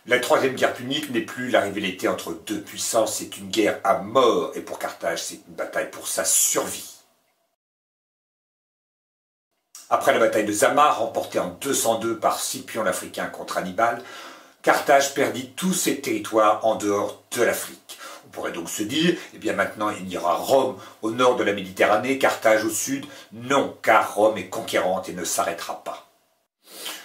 La troisième guerre punique n'est plus la rivalité entre deux puissances, c'est une guerre à mort, et pour Carthage, c'est une bataille pour sa survie. Après la bataille de Zama, remportée en 202 par Scipion l'Africain contre Hannibal, Carthage perdit tous ses territoires en dehors de l'Afrique. On pourrait donc se dire, eh bien maintenant il y aura Rome au nord de la Méditerranée, Carthage au sud. Non, car Rome est conquérante et ne s'arrêtera pas.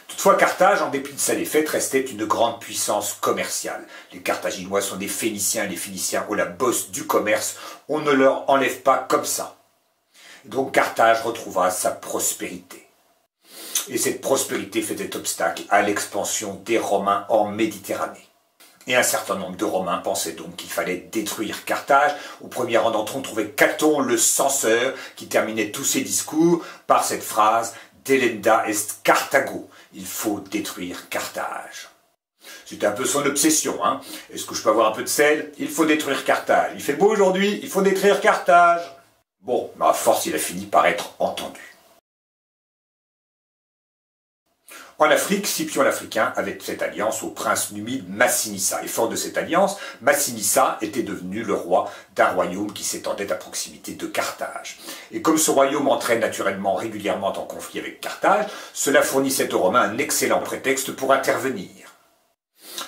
Toutefois, Carthage, en dépit de sa défaite, restait une grande puissance commerciale. Les Carthaginois sont des Phéniciens, et les Phéniciens ont la bosse du commerce, on ne leur enlève pas comme ça. Donc Carthage retrouvera sa prospérité. Et cette prospérité faisait obstacle à l'expansion des Romains en Méditerranée. Et un certain nombre de Romains pensaient donc qu'il fallait détruire Carthage. Au premier rang d'entre eux, on trouvait Caton le censeur, qui terminait tous ses discours par cette phrase « Delenda est Carthago ». Il faut détruire Carthage. C'était un peu son obsession, hein. Est-ce que je peux avoir un peu de sel? Il faut détruire Carthage. Il fait beau aujourd'hui, il faut détruire Carthage. Bon, à force, il a fini par être entendu. En Afrique, Scipion l'Africain avait cette alliance au prince numide Massinissa. Et fort de cette alliance, Massinissa était devenu le roi d'un royaume qui s'étendait à proximité de Carthage. Et comme ce royaume entrait naturellement régulièrement en conflit avec Carthage, cela fournissait aux Romains un excellent prétexte pour intervenir.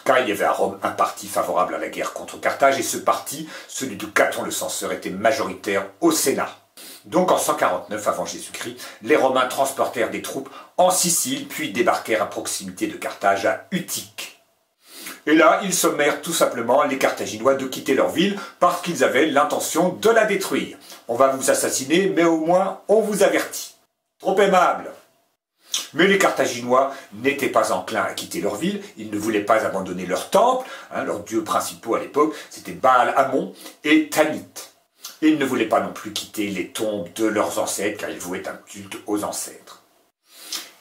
Car il y avait à Rome un parti favorable à la guerre contre Carthage, et ce parti, celui de Caton le censeur, était majoritaire au Sénat. Donc en 149 avant Jésus-Christ, les Romains transportèrent des troupes en Sicile, puis débarquèrent à proximité de Carthage à Utique. Et là, ils sommèrent tout simplement les Carthaginois de quitter leur ville parce qu'ils avaient l'intention de la détruire. On va vous assassiner, mais au moins on vous avertit. Trop aimable. Mais les Carthaginois n'étaient pas enclins à quitter leur ville, ils ne voulaient pas abandonner leur temple, leurs dieux principaux à l'époque, c'était Baal-Hamon et Tanit. Et ils ne voulaient pas non plus quitter les tombes de leurs ancêtres, car ils vouaient un culte aux ancêtres.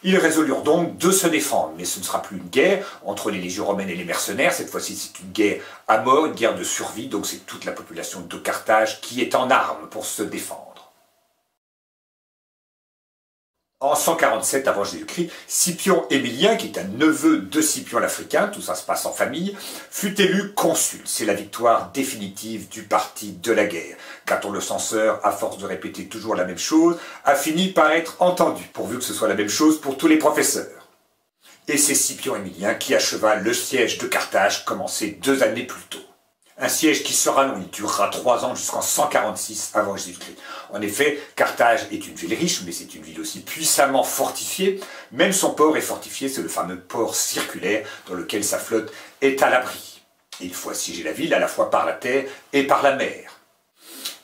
Ils résolurent donc de se défendre, mais ce ne sera plus une guerre entre les légions romaines et les mercenaires, cette fois-ci c'est une guerre à mort, une guerre de survie, donc c'est toute la population de Carthage qui est en armes pour se défendre. En 147 avant Jésus-Christ, Scipion Émilien, qui est un neveu de Scipion l'Africain, tout ça se passe en famille, fut élu consul. C'est la victoire définitive du parti de la guerre. Caton le censeur, à force de répéter toujours la même chose, a fini par être entendu, pourvu que ce soit la même chose pour tous les professeurs. Et c'est Scipion Émilien qui acheva le siège de Carthage, commencé 2 années plus tôt. Un siège qui sera long, il durera 3 ans jusqu'en 146 avant Jésus-Christ. En effet, Carthage est une ville riche, mais c'est une ville aussi puissamment fortifiée. Même son port est fortifié, c'est le fameux port circulaire dans lequel sa flotte est à l'abri. Il faut assiéger la ville à la fois par la terre et par la mer.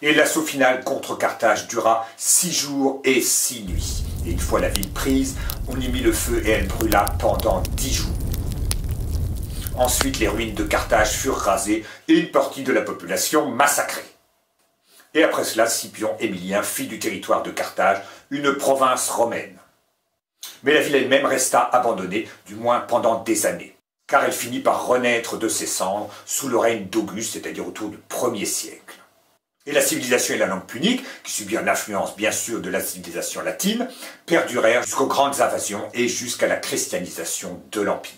Et l'assaut final contre Carthage dura 6 jours et 6 nuits. Et une fois la ville prise, on y mit le feu et elle brûla pendant 10 jours. Ensuite, les ruines de Carthage furent rasées et une partie de la population massacrée. Et après cela, Scipion Émilien fit du territoire de Carthage une province romaine. Mais la ville elle-même resta abandonnée, du moins pendant des années, car elle finit par renaître de ses cendres sous le règne d'Auguste, c'est-à-dire autour du 1er siècle. Et la civilisation et la langue punique, qui subirent l'influence bien sûr de la civilisation latine, perdurèrent jusqu'aux grandes invasions et jusqu'à la christianisation de l'Empire.